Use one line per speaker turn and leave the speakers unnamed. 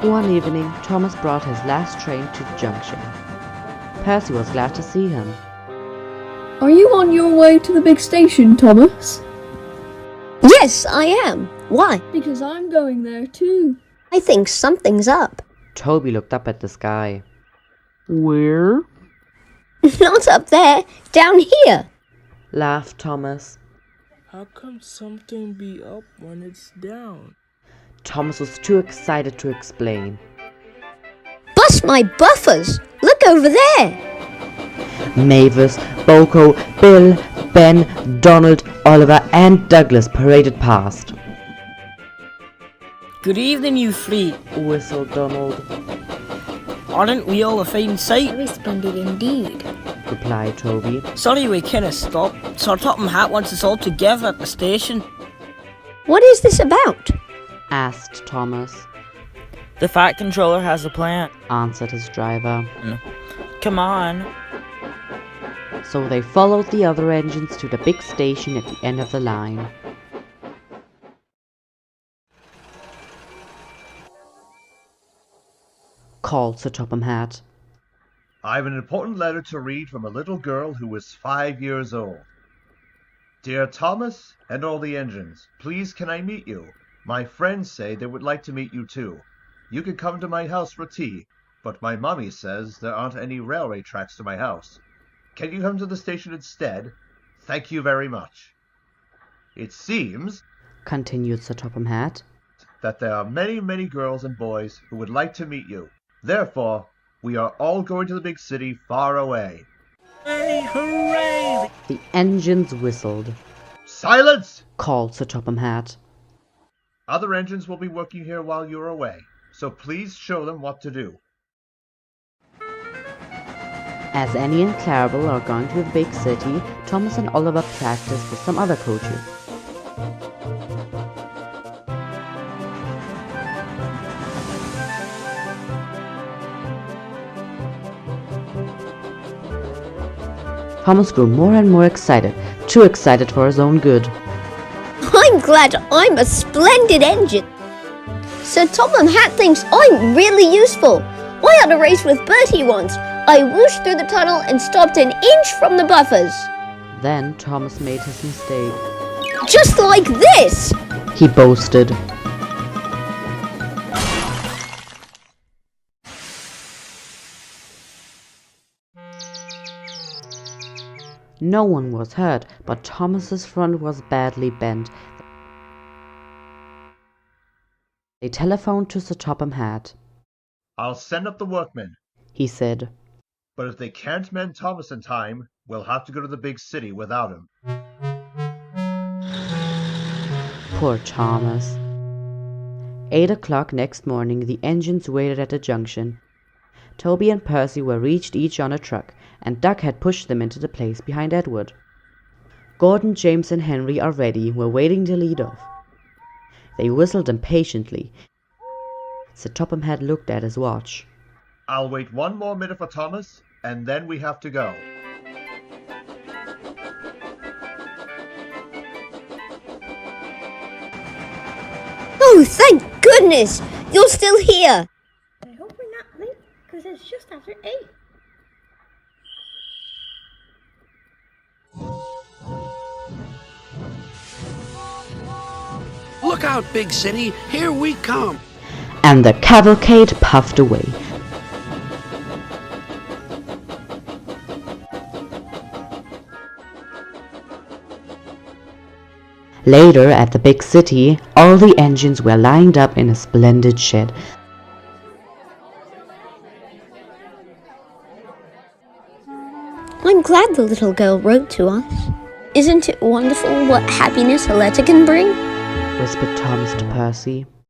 One evening, Thomas brought his last train to the junction. Percy was glad to see him.
Are you on your way to the big station, Thomas?
Yes, I am. Why?
Because I'm going there too.
I think something's up.
Toby looked up at the sky.
Where?
Not up there, down here.
Laughed Thomas.
How come something be up when it's down?
Thomas was too excited to explain.
Bust my buffers! Look over there!
Mavis, Boko, Bill, Ben, Donald, Oliver and Douglas paraded past.
Good evening, you three.
Whistled Donald.
Aren't we all a fine sight?
Very splendid indeed.
Replied Toby.
Sorry we kinda stopped. Sir Topham Hatt wants us all together at the station.
What is this about?
Asked Thomas.
The Fat Controller has a plan.
Answered his driver.
Come on.
So they followed the other engines to the big station at the end of the line. Called Sir Topham Hatt.
I have an important letter to read from a little girl who is 5 years old. Dear Thomas and all the engines, please can I meet you? My friends say they would like to meet you too. You can come to my house for tea, but my mommy says there aren't any railway tracks to my house. Can you come to the station instead? Thank you very much. It seems,
Continued Sir Topham Hatt,
that there are many, many girls and boys who would like to meet you. Therefore, we are all going to the big city far away.
Hey, hooray!
the engines whistled.
Silence!
Called Sir Topham Hatt.
Other engines will be working here while you're away, so please show them what to do.
As Annie and Clarabel are going to the big city, Thomas and Oliver practice with some other coaches. Thomas grew more and more excited, too excited for his own good.
I'm glad I'm a splendid engine. Sir Topham Hatt thinks I'm really useful. I had a race with Bertie once. I whooshed through the tunnel and stopped an inch from the buffers.
Then Thomas made his mistake.
Just like this!
He boasted. No one was hurt, but Thomas's front was badly bent. They telephoned to Sir Topham Hatt.
I'll send up the workmen,
He said.
but if they can't mend Thomas in time, we'll have to go to the big city without him.
Poor Thomas. 8 o'clock next morning, the engines waited at the junction. Toby and Percy were reached each on a truck, and Doug had pushed them into the place behind Edward. Gordon, James and Henry are ready, were waiting to lead off. They whistled impatiently. Sir Topham Hatt looked at his watch.
I'll wait 1 more minute for Thomas, and then we have to go.
Oh, thank goodness! You're still here!
I hope we're not late, because it's just after 8.
Look out, big city, here we come.
And the cavalcade puffed away. Later, at the big city, all the engines were lined up in a splendid shed.
I'm glad the little girl wrote to us. Isn't it wonderful what happiness a letter can bring?
Whispered Thomas to Percy.